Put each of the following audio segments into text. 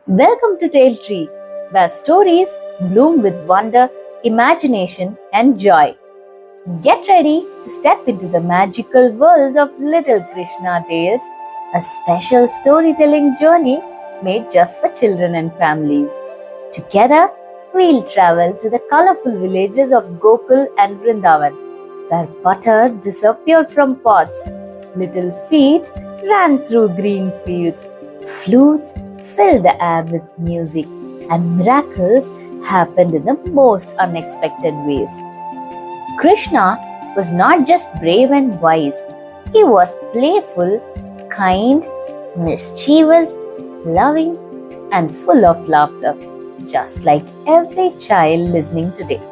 Welcome to Tale Tree, where stories bloom with wonder, imagination, and joy. Get ready to step into the magical world of Little Krishna Tales, a special storytelling journey made just for children and families. Together, we'll travel to the colorful villages of Gokul and Vrindavan, where butter disappeared from pots, little feet ran through green fields, flutes filled the air with music, and miracles happened in the most unexpected ways. Krishna was not just brave and wise, he was playful, kind, mischievous, loving, and full of laughter, just like every child listening today.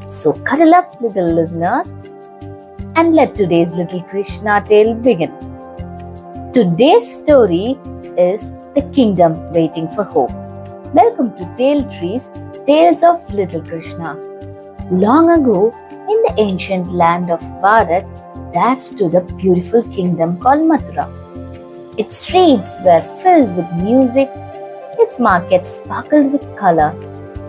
So cuddle up, little listeners, and let today's little Krishna tale begin. Today's story is The Kingdom Waiting for Hope. Welcome to Tale Tree's Tales of Little Krishna. Long ago, in the ancient land of Bharat, there stood a beautiful kingdom called Mathura. Its streets were filled with music, its markets sparkled with color,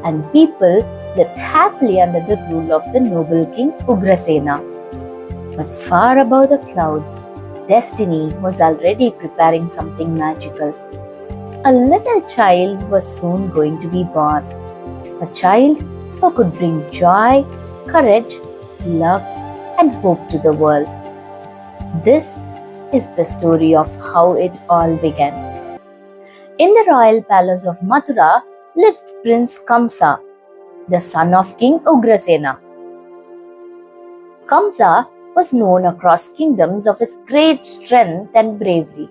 and people lived happily under the rule of the noble king Ugrasena. But far above the clouds, destiny was already preparing something magical. A little child was soon going to be born. A child who could bring joy, courage, love, and hope to the world. This is the story of how it all began. In the royal palace of Mathura lived Prince Kamsa, the son of King Ugrasena. Kamsa was known across kingdoms of his great strength and bravery.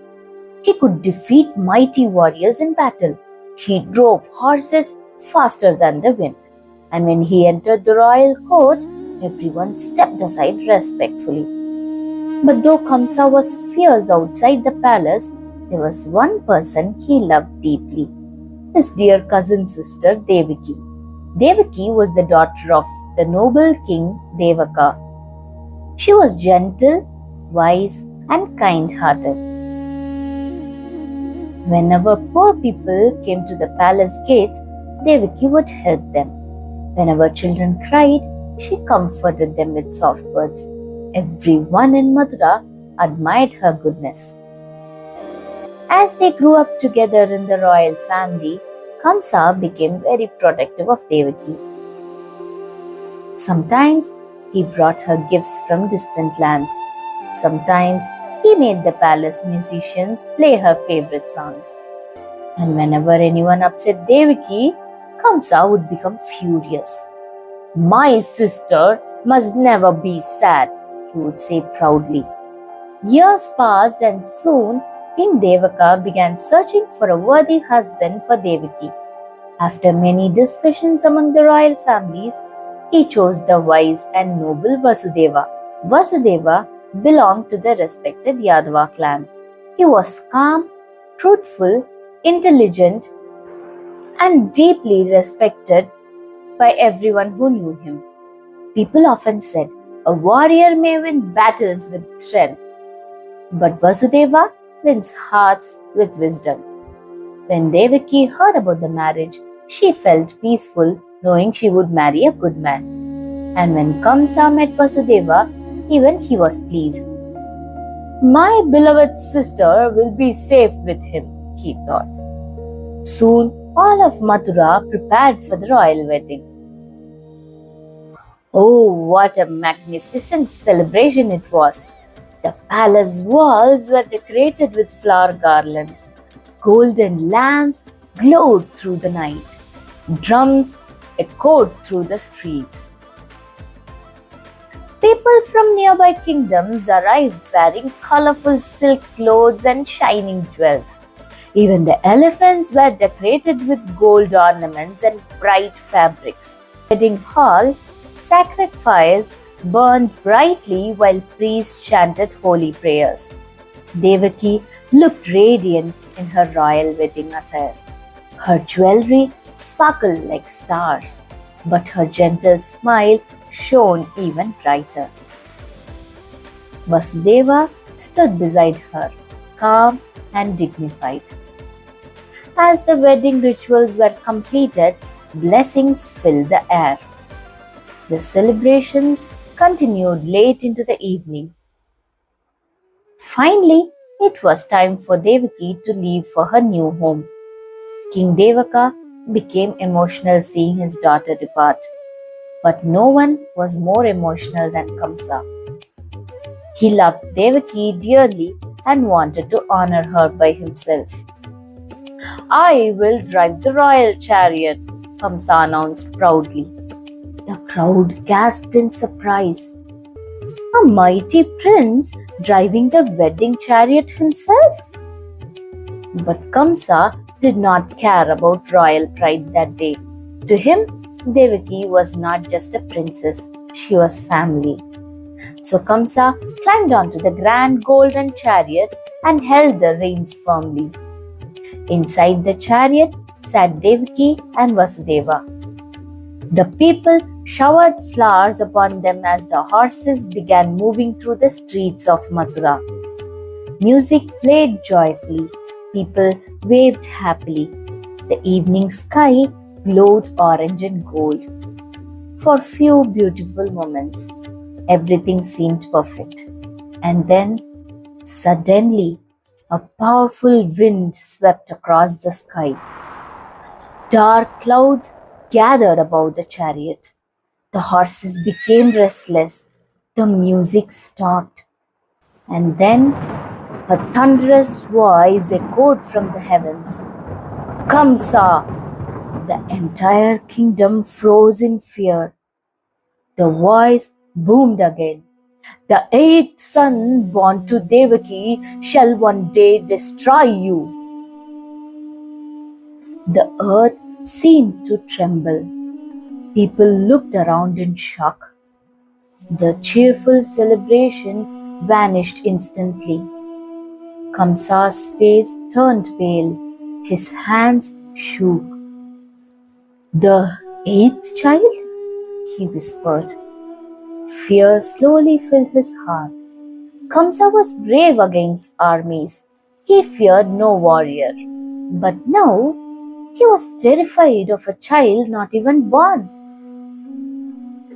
He could defeat mighty warriors in battle. He drove horses faster than the wind. And when he entered the royal court, everyone stepped aside respectfully. But though Kamsa was fierce outside the palace, there was one person he loved deeply, his dear cousin sister Devaki. Devaki was the daughter of the noble king Devaka. She was gentle, wise, and kind-hearted. Whenever poor people came to the palace gates, Devaki would help them. Whenever children cried, she comforted them with soft words. Everyone in Mathura admired her goodness. As they grew up together in the royal family, Kamsa became very protective of Devaki. Sometimes he brought her gifts from distant lands. Sometimes he made the palace musicians play her favorite songs. And whenever anyone upset Devaki, Kamsa would become furious. "My sister must never be sad," he would say proudly. Years passed and soon King Devaka began searching for a worthy husband for Devaki. After many discussions among the royal families, he chose the wise and noble Vasudeva. Vasudeva belonged to the respected Yadava clan. He was calm, truthful, intelligent, and deeply respected by everyone who knew him. People often said, a warrior may win battles with strength, but Vasudeva wins hearts with wisdom. When Devaki heard about the marriage, she felt peaceful knowing she would marry a good man. And when Kamsa met Vasudeva, even he was pleased. "My beloved sister will be safe with him," he thought. Soon, all of Mathura prepared for the royal wedding. Oh, what a magnificent celebration it was! The palace walls were decorated with flower garlands. Golden lamps glowed through the night. Drums echoed through the streets. People from nearby kingdoms arrived wearing colorful silk clothes and shining jewels. Even the elephants were decorated with gold ornaments and bright fabrics. In the wedding hall, sacred fires burned brightly while priests chanted holy prayers. Devaki looked radiant in her royal wedding attire. Her jewelry sparkled like stars, but her gentle smile shone even brighter. Vasudeva stood beside her, calm and dignified. As the wedding rituals were completed, blessings filled the air. The celebrations continued late into the evening. Finally, it was time for Devaki to leave for her new home. King Devaka became emotional seeing his daughter depart. But no one was more emotional than Kamsa. He loved Devaki dearly and wanted to honor her by himself. I will drive the royal chariot, Kamsa announced proudly. The crowd gasped in surprise. A mighty prince driving the wedding chariot himself? But Kamsa did not care about royal pride that day. To him, Devaki was not just a princess, she was family. So Kamsa climbed onto the grand golden chariot and held the reins firmly. Inside the chariot sat Devaki and Vasudeva. The people showered flowers upon them as the horses began moving through the streets of Mathura. Music played joyfully. People waved happily. The evening sky glowed orange and gold. For few beautiful moments, everything seemed perfect. And then, suddenly, a powerful wind swept across the sky. Dark clouds gathered above the chariot. The horses became restless. The music stopped. And then a thunderous voice echoed from the heavens. Kamsa! The entire kingdom froze in fear. The voice boomed again. The eighth son born to Devaki shall one day destroy you. The earth seemed to tremble. People looked around in shock. The cheerful celebration vanished instantly. Kamsa's face turned pale. His hands shook. The eighth child? He whispered. Fear slowly filled his heart. Kamsa was brave against armies. He feared no warrior. But now he was terrified of a child not even born.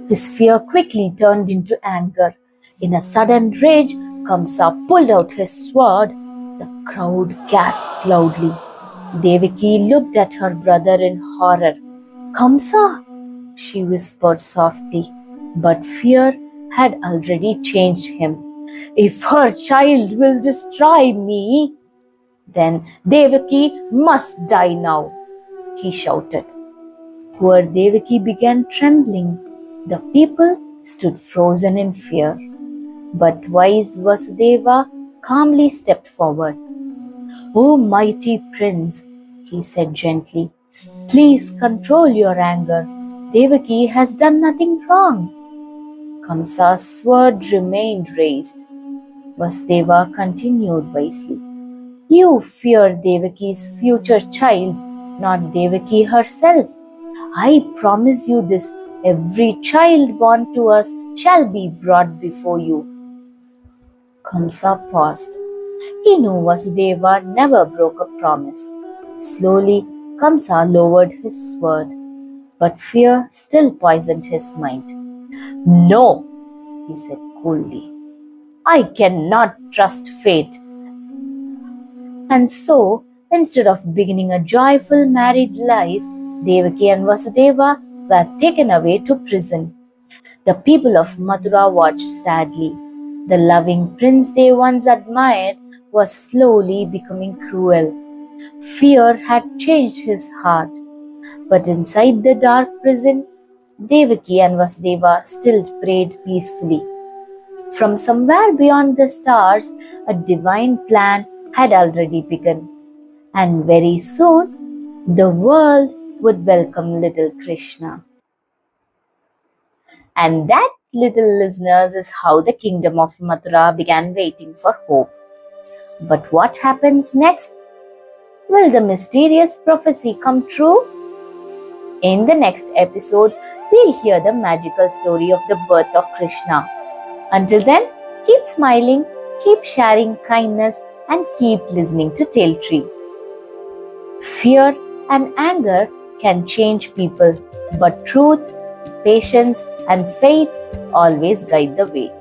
His fear quickly turned into anger. In a sudden rage, Kamsa pulled out his sword. The crowd gasped loudly. Devaki looked at her brother in horror. Kamsa, she whispered softly, but fear had already changed him. If her child will destroy me, then Devaki must die now, he shouted. Poor Devaki began trembling. The people stood frozen in fear. But wise Vasudeva calmly stepped forward. "O mighty prince," he said gently, "please control your anger. Devaki has done nothing wrong." Kamsa's sword remained raised. Vasudeva continued wisely. "You fear Devaki's future child, not Devaki herself. I promise you this, every child born to us shall be brought before you." Kamsa paused. He knew Vasudeva never broke a promise. Slowly, Kamsa lowered his sword, but fear still poisoned his mind. "No," he said coolly. "I cannot trust fate." And so, instead of beginning a joyful married life, Devaki and Vasudeva were taken away to prison. The people of Mathura watched sadly. The loving prince they once admired was slowly becoming cruel. Fear had changed his heart. But inside the dark prison, Devaki and Vasudeva still prayed peacefully. From somewhere beyond the stars, a divine plan had already begun. And very soon, the world would welcome little Krishna. And that, little listeners, is how the kingdom of Mathura began waiting for hope. But what happens next? Will the mysterious prophecy come true? In the next episode, we'll hear the magical story of the birth of Krishna. Until then, keep smiling, keep sharing kindness, and keep listening to Tale Tree. Fear and anger can change people, but truth, patience, and faith always guide the way.